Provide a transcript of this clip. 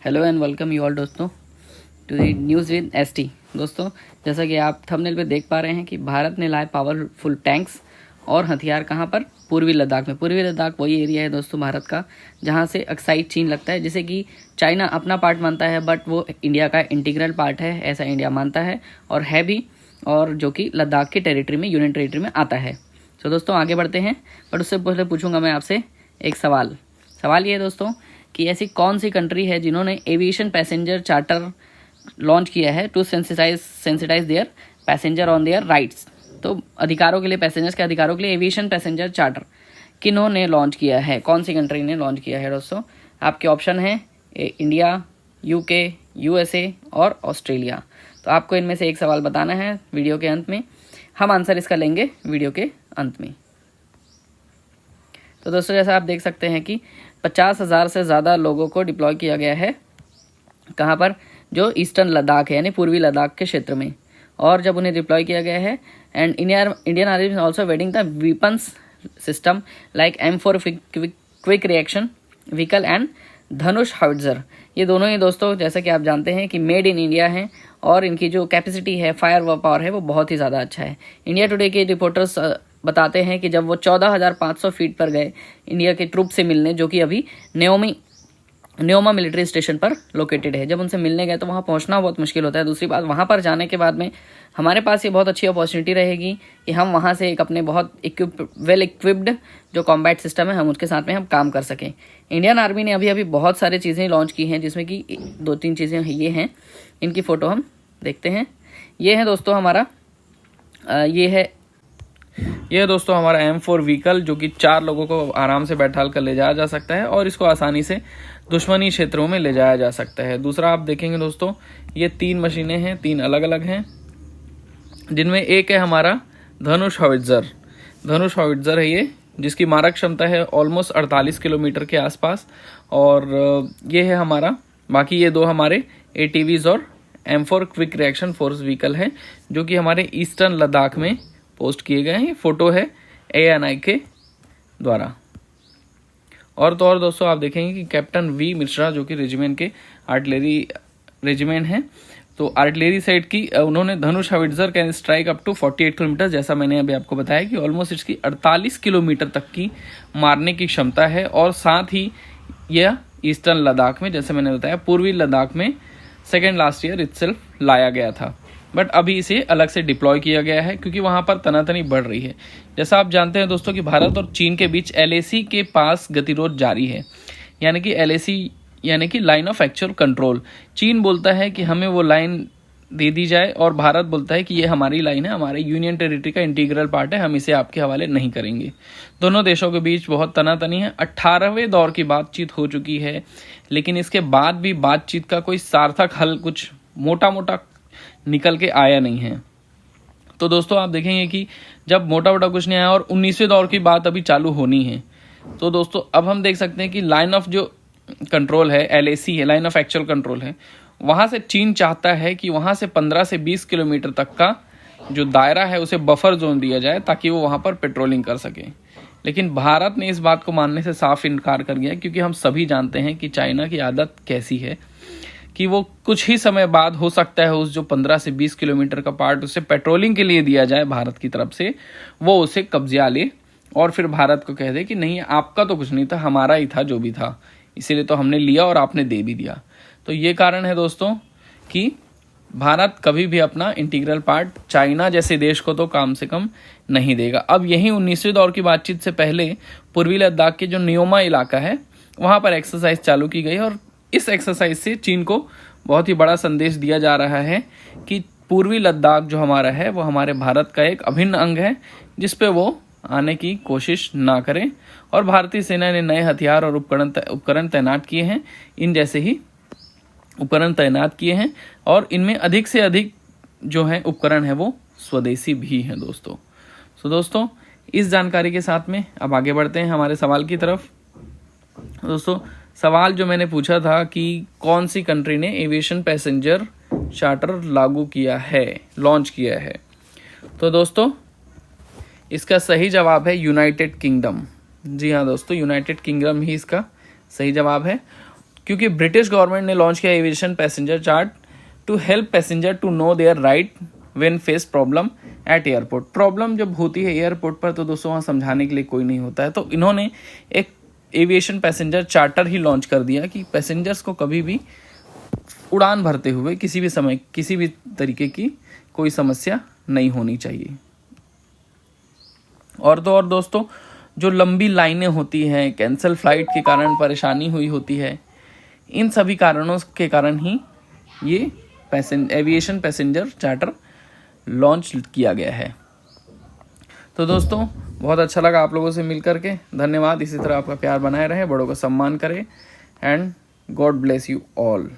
Hello and welcome you all दोस्तों to the news with ST. दोस्तों, जैसा कि आप थंबनेल पे देख पा रहे हैं कि भारत ने लाए पावरफुल टैंक्स और हथियार कहाँ पर? पूर्वी लद्दाख में। पूर्वी लद्दाख वही एरिया है दोस्तों भारत का जहाँ से अक्साई चीन लगता है, जिसे कि चाइना अपना पार्ट मानता है, बट वो इंडिया का इंटीग्रल पार्ट है, ऐसा इंडिया मानता है और है भी, और जो कि लद्दाख की टेरिटरी में, यूनियन टेरिटरी में आता है। तो दोस्तों आगे बढ़ते हैं, बट उससे पहले पूछूंगा मैं आपसे एक सवाल ये है दोस्तों कि ऐसी कौन सी कंट्री है जिन्होंने एविएशन पैसेंजर चार्टर लॉन्च किया है to sensitise their passenger on their rights. तो अधिकारों के लिए, पैसेंजर्स के अधिकारों के लिए एविएशन पैसेंजर चार्टर किन्होंने लॉन्च किया है, कौन सी कंट्री ने लॉन्च किया है दोस्तों? आपके ऑप्शन है इंडिया, यूके, यूएसए और ऑस्ट्रेलिया। तो आपको इनमें से एक सवाल बताना है वीडियो के अंत में। हम आंसर इसका लेंगे वीडियो के अंत में। तो दोस्तों जैसा आप देख सकते हैं कि 50,000 से ज़्यादा लोगों को डिप्लॉय किया गया है, कहाँ पर? जो ईस्टर्न लद्दाख है, यानी पूर्वी लद्दाख के क्षेत्र में। और जब उन्हें डिप्लॉय किया गया है, and Indian army is also wedding the weapons system like M4 quick reaction vehicle and Dhanush howitzer. ये दोनों ही दोस्तों जैसा कि आप जानते हैं कि मेड इन इंडिया है और इनकी जो कैपेसिटी है, फायर पावर है, वो बहुत ही ज़्यादा अच्छा है। इंडिया टुडे के रिपोर्टर्स बताते हैं कि जब वो 14,500 फीट पर गए इंडिया के ट्रूप से मिलने, जो कि अभी न्योमा मिलिट्री स्टेशन पर लोकेटेड है, जब उनसे मिलने गए तो वहाँ पहुँचना बहुत मुश्किल होता है। दूसरी बात, वहाँ पर जाने के बाद में हमारे पास ये बहुत अच्छी अपॉर्चुनिटी रहेगी कि हम वहाँ से एक अपने बहुत वेल इक्विप्ड जो कॉम्बैट सिस्टम है, हम उसके साथ में हम काम कर सकें। इंडियन आर्मी ने अभी बहुत सारी चीज़ें लॉन्च की हैं, जिसमें कि 2-3 चीज़ें ये हैं। इनकी फ़ोटो हम देखते हैं। ये है दोस्तों हमारा ये है दोस्तों हमारा M4 व्हीकल, जो कि 4 लोगों को आराम से बैठाल कर ले जाया जा सकता है और इसको आसानी से दुश्मनी क्षेत्रों में ले जाया जा सकता है। दूसरा आप देखेंगे दोस्तों, ये 3 मशीनें हैं, 3 अलग अलग हैं, जिनमें एक है हमारा धनुष हाउट्जर है ये, जिसकी मारक क्षमता है ऑलमोस्ट 48 किलोमीटर के आसपास। और ये है हमारा, बाकी ये 2 हमारे ATVs और M4 quick reaction force vehicle है, जो कि हमारे ईस्टर्न लद्दाख में पोस्ट किए गए हैं। फोटो है ANI के द्वारा। और तो और दोस्तों आप देखेंगे कि कैप्टन V मिश्रा, जो कि रेजिमेंट के आर्टिलरी रेजिमेंट हैं, तो आर्टिलरी साइड की उन्होंने Dhanush howitzer can strike up to 48 kilometre, जैसा मैंने अभी आपको बताया कि ऑलमोस्ट इसकी 48 किलोमीटर तक की मारने की क्षमता है। और साथ ही यह ईस्टर्न लद्दाख में, जैसे मैंने बताया, पूर्वी लद्दाख में सेकेंड लास्ट ईयर इटसेल्फ लाया गया था, बट अभी इसे अलग से डिप्लॉय किया गया है क्योंकि वहाँ पर तनातनी बढ़ रही है। जैसा आप जानते हैं दोस्तों कि भारत और चीन के बीच LAC के पास गतिरोध जारी है, यानी कि LAC यानी कि लाइन ऑफ एक्चुअल कंट्रोल। चीन बोलता है कि हमें वो लाइन दे दी जाए और भारत बोलता है कि ये हमारी लाइन है, हमारे यूनियन टेरिटरी का इंटीग्रल पार्ट है, हम इसे आपके हवाले नहीं करेंगे। दोनों देशों के बीच बहुत तनातनी है। 18वें दौर की बातचीत हो चुकी है, लेकिन इसके बाद भी बातचीत का कोई सार्थक हल कुछ मोटा निकल के आया नहीं है। तो दोस्तों आप देखेंगे कि जब मोटा कुछ नहीं आया और 19वें दौर की बात अभी चालू होनी है, तो दोस्तों अब हम देख सकते हैं कि लाइन ऑफ जो कंट्रोल है, LAC है, लाइन ऑफ एक्चुअल कंट्रोल है, वहाँ से चीन चाहता है कि वहाँ से 15 से 20 किलोमीटर तक का जो दायरा है उसे बफर जोन दिया जाए ताकि वो वहाँ पर पेट्रोलिंग कर सके। लेकिन भारत ने इस बात को मानने से साफ इनकार कर दिया, क्योंकि हम सभी जानते हैं कि चाइना की आदत कैसी है कि वो कुछ ही समय बाद हो सकता है उस जो 15 से 20 किलोमीटर का पार्ट उसे पेट्रोलिंग के लिए दिया जाए भारत की तरफ से, वो उसे कब्जा ले और फिर भारत को कह दे कि नहीं, आपका तो कुछ नहीं था, हमारा ही था जो भी था, इसीलिए तो हमने लिया और आपने दे भी दिया। तो ये कारण है दोस्तों कि भारत कभी भी अपना इंटीग्रल पार्ट चाइना जैसे देश को तो कम से कम नहीं देगा। अब यही 19वें दौर की बातचीत से पहले पूर्वी लद्दाख के जो न्योमा इलाका है, वहाँ पर एक्सरसाइज चालू की गई और इस एक्सरसाइज से चीन को बहुत ही बड़ा संदेश दिया जा रहा है कि पूर्वी लद्दाख जो हमारा है वो हमारे भारत का एक अभिन्न अंग है, जिस पे वो आने की कोशिश ना करें। और भारतीय सेना ने नए हथियार और उपकरण तैनात किए हैं, इन जैसे ही उपकरण तैनात किए हैं, और इनमें अधिक से अधिक जो है उपकरण है वो स्वदेशी भी हैं दोस्तों। तो दोस्तों इस जानकारी के साथ में अब आगे बढ़ते हैं हमारे सवाल की तरफ। दोस्तों सवाल जो मैंने पूछा था कि कौन सी कंट्री ने एविएशन पैसेंजर चार्टर लॉन्च किया है, तो दोस्तों इसका सही जवाब है यूनाइटेड किंगडम। जी हाँ दोस्तों, यूनाइटेड किंगडम ही इसका सही जवाब है। क्योंकि ब्रिटिश गवर्नमेंट ने लॉन्च किया aviation passenger chart to help passenger to know their right when face problem at airport. Problem जब होती है एयरपोर्ट पर तो दोस्तों वहाँ समझाने के लिए कोई नहीं होता है, तो इन्होंने एक एविएशन पैसेंजर चार्टर ही लॉन्च कर दिया कि पैसेंजर्स को कभी भी उड़ान भरते हुए किसी भी समय किसी भी तरीके की कोई समस्या नहीं होनी चाहिए। और तो और दोस्तों, जो लंबी लाइनें होती हैं, कैंसल फ्लाइट के कारण परेशानी हुई होती है, इन सभी कारणों के कारण ही ये एविएशन पैसेंजर चार्टर लॉन्च किया गया है। तो दोस्तों, बहुत अच्छा लगा आप लोगों से मिल करके। धन्यवाद। इसी तरह आपका प्यार बनाए रहे, बड़ों का सम्मान करें, and God bless you all.